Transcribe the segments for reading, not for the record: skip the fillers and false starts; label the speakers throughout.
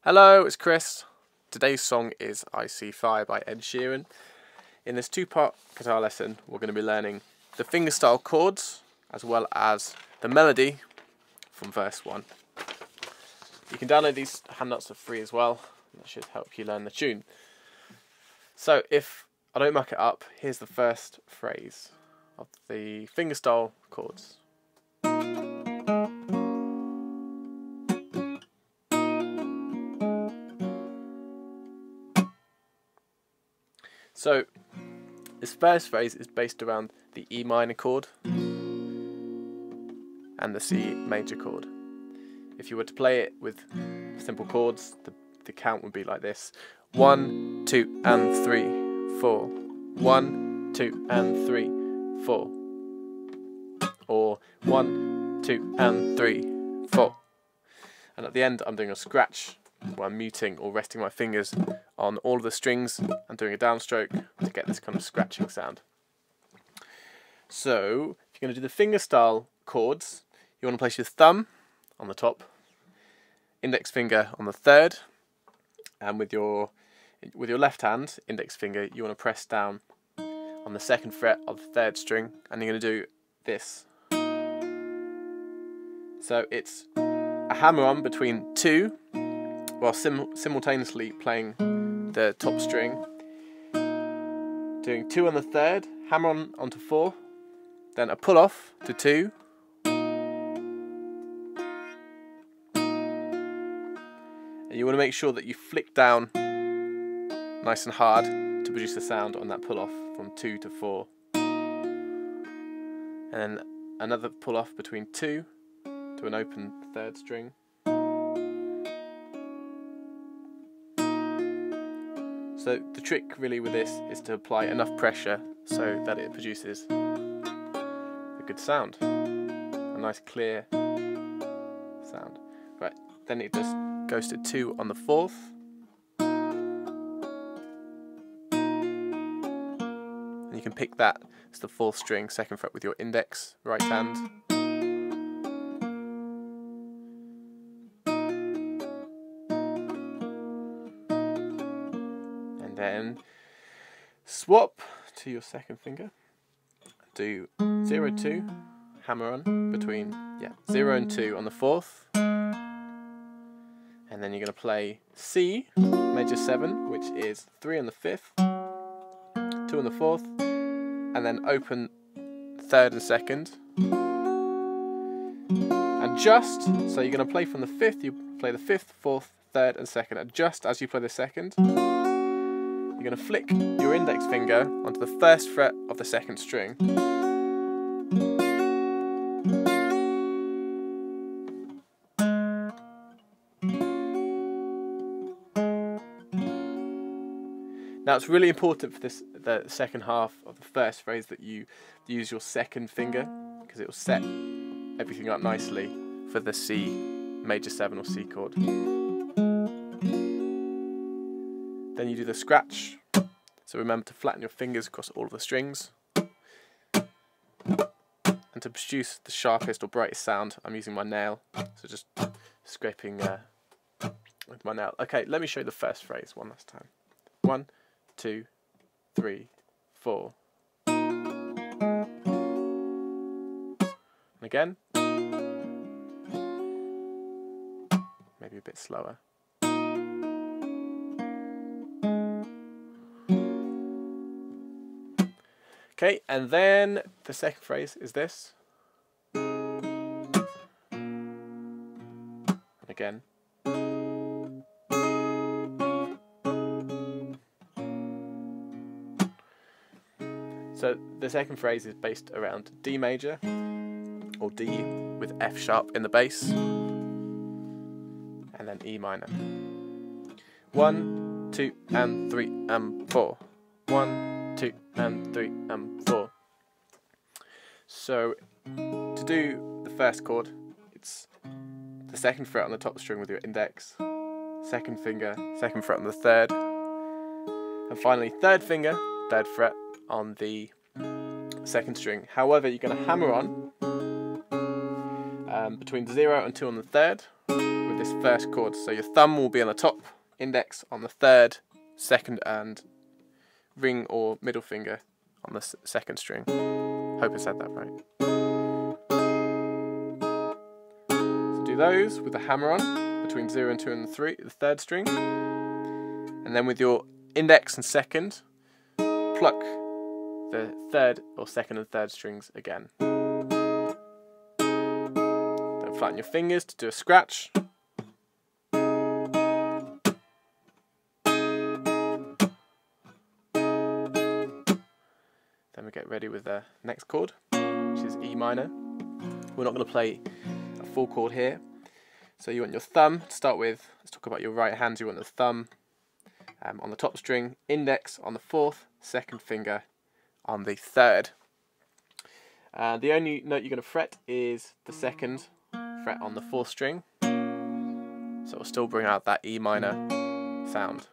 Speaker 1: Hello, it's Chris. Today's song is I See Fire by Ed Sheeran. In this two-part guitar lesson, we're going to be learning the fingerstyle chords as well as the melody from verse 1. You can download these handouts for free as well. That should help you learn the tune. So if I don't muck it up, here's the first phrase of the fingerstyle chords. So this first phrase is based around the E minor chord and the C major chord. If you were to play it with simple chords, the count would be like this: 1, 2, and 3, 4. 1, 2, and 3, 4. Or 1, 2, and 3, 4. And at the end, I'm doing a scratch where I'm muting or resting my fingers on all of the strings and doing a downstroke to get this kind of scratching sound. So, if you're going to do the fingerstyle chords, you want to place your thumb on the top, index finger on the third, and with your left hand, index finger, you want to press down on the second fret of the third string, and you're going to do this. So it's a hammer-on between 2, while simultaneously playing the top string, doing 2 on the third, hammer on onto 4, then a pull off to 2, and you want to make sure that you flick down nice and hard to produce the sound on that pull off from 2 to 4, and then another pull off between 2 to an open third string. So the trick really with this is to apply enough pressure so that it produces a good sound, a nice clear sound. Right, then it just goes to 2 on the fourth, and you can pick that as the fourth string, second fret with your index right hand. Then swap to your second finger, do 0, 2, hammer on between 0 and 2 on the fourth, and then you're going to play C major 7, which is 3 on the fifth, 2 on the fourth, and then open third and second, and just so you're going to play from the fifth, you play the fifth, fourth, third, and second, and just as you play the second, you're going to flick your index finger onto the first fret of the second string. Now it's really important for the second half of the first phrase that you use your second finger, because it will set everything up nicely for the C major 7 or C chord. Then you do the scratch, so remember to flatten your fingers across all of the strings. And to produce the sharpest or brightest sound, I'm using my nail, so just scraping with my nail. Okay, let me show you the first phrase one last time. 1, 2, 3, 4. And again. Maybe a bit slower. Okay, and then the second phrase is this. And again. So the second phrase is based around D major, or D with F sharp in the bass, and then E minor. 1, 2, and 3, and 4. 1, 2, and 3, and 4. So to do the first chord, it's the second fret on the top string with your index, second finger, second fret on the third, and finally third finger, third fret on the second string. However, you're going to hammer on between 0 and 2 on the third with this first chord. So your thumb will be on the top, index on the third, second, and ring or middle finger on the second string. Hope I said that right. So do those with the hammer on between 0 and 2 and the third string, and then with your index and second, pluck the third or second and third strings again. Then flatten your fingers to do a scratch. Then we get ready with the next chord, which is E minor. We're not going to play a full chord here. So you want your thumb to start with. Let's talk about your right hand. You want the thumb on the top string, index on the fourth, second finger on the third. The only note you're going to fret is the second fret on the fourth string. So it'll still bring out that E minor sound.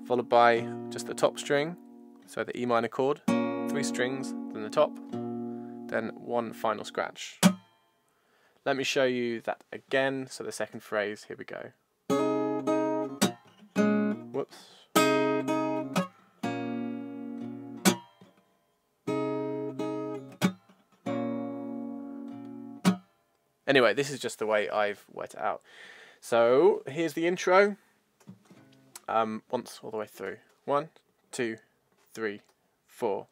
Speaker 1: Followed by just the top string. So the E minor chord, 3 strings, then the top, then one final scratch. Let me show you that again. So the second phrase, here we go. Whoops. Anyway, this is just the way I've worked it out. So here's the intro. Once all the way through. 1, 2, 3, 4.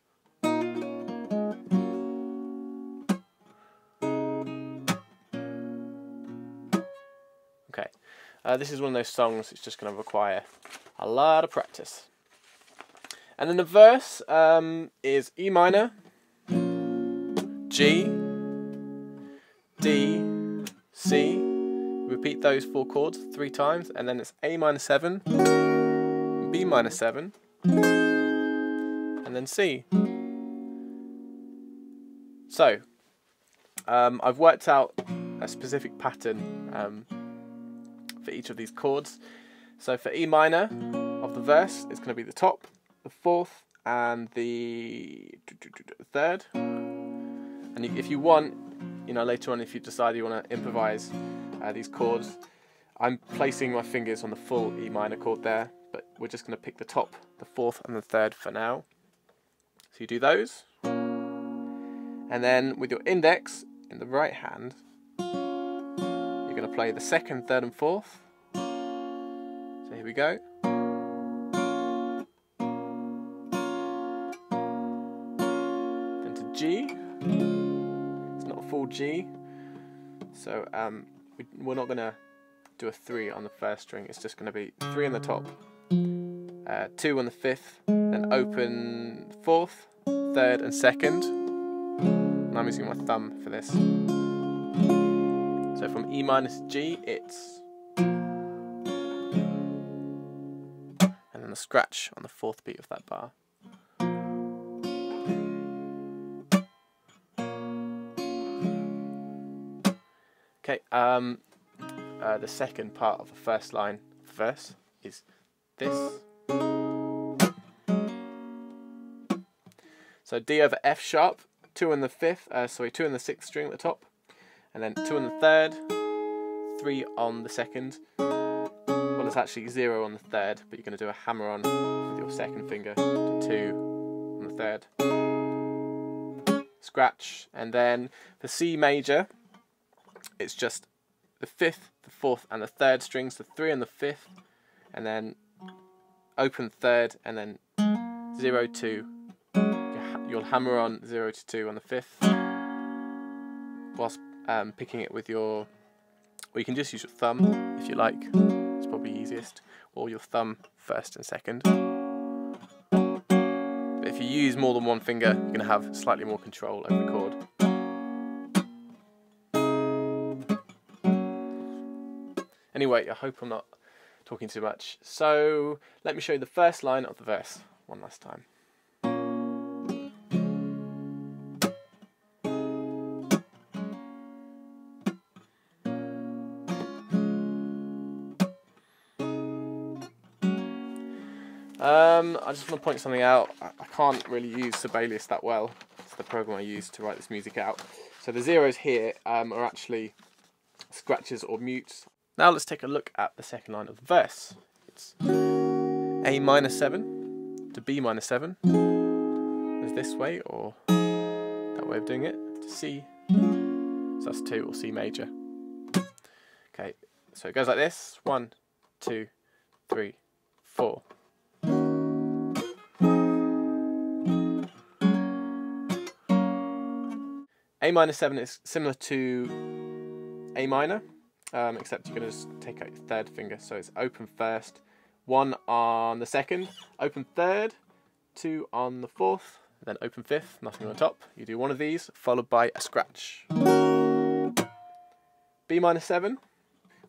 Speaker 1: Okay, this is one of those songs it's just going to require a lot of practice. And then the verse is E minor, G, D, C. Repeat those 4 chords 3 times, and then it's A minor 7, B minor 7, and then C. So, I've worked out a specific pattern for each of these chords. So for E minor of the verse, it's going to be the top, the fourth, and the third. And if you want, later on, if you decide you want to improvise these chords, I'm placing my fingers on the full E minor chord there, but we're just going to pick the top, the fourth, and the third for now. So you do those, and then with your index in the right hand, you're going to play the second, third, and fourth. So here we go. Then to G. It's not a full G, so we're not going to do a 3 on the first string. It's just going to be 3 on the top, 2 on the fifth, then open fourth, third, and second. And I'm using my thumb for this. So from E minor to G, it's, and then the scratch on the fourth beat of that bar. Okay, the second part of the first line of the verse is this. So D over F sharp, 2 on the fifth, 2 on the sixth string at the top, and then 2 on the third, 3 on the second. Well, it's actually 0 on the third, but you're going to do a hammer on with your second finger to 2 on the third. Scratch, and then for C major, it's just the fifth, the fourth, and the third strings, the 3 on the fifth, and then open third, and then 0, 2. You'll hammer on 0 to 2 on the fifth, whilst picking it with your, or you can just use your thumb if you like, it's probably easiest, or your thumb first and second. But if you use more than one finger, you're going to have slightly more control over the chord. Anyway, I hope I'm not talking too much. So let me show you the first line of the verse one last time. I just want to point something out. I can't really use Sibelius that well. It's the program I use to write this music out. So the zeros here are actually scratches or mutes. Now let's take a look at the second line of the verse. It's A minor 7 to B minor 7. There's this way or that way of doing it, to C. So that's 2 or C major. Okay, so it goes like this. 1, 2, 3, 4. A minor 7 is similar to A minor, except you're going to just take out your third finger. So it's open first, 1 on the second, open third, 2 on the fourth, then open fifth, nothing on top. You do one of these, followed by a scratch. B minor 7,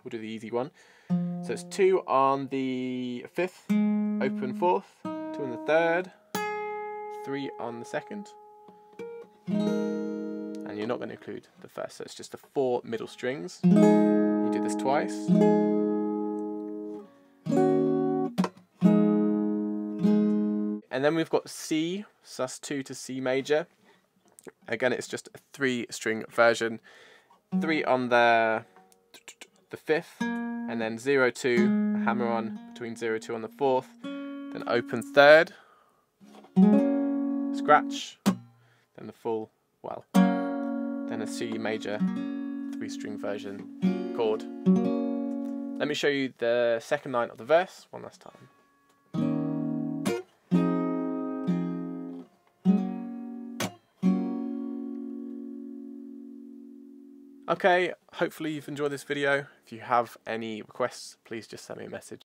Speaker 1: we'll do the easy one. So it's 2 on the fifth, open fourth, 2 on the third, 3 on the second. And you're not going to include the first, so it's just the 4 middle strings. You do this twice. And then we've got C, sus 2 to C major. Again, it's just a 3-string version. 3 on the fifth, and then 0, 2, a hammer on between 0, 2 on the fourth, then open third, scratch, then the full, well, then a C major 3-string version chord. Let me show you the second line of the verse one last time. Okay, hopefully you've enjoyed this video. If you have any requests, please just send me a message.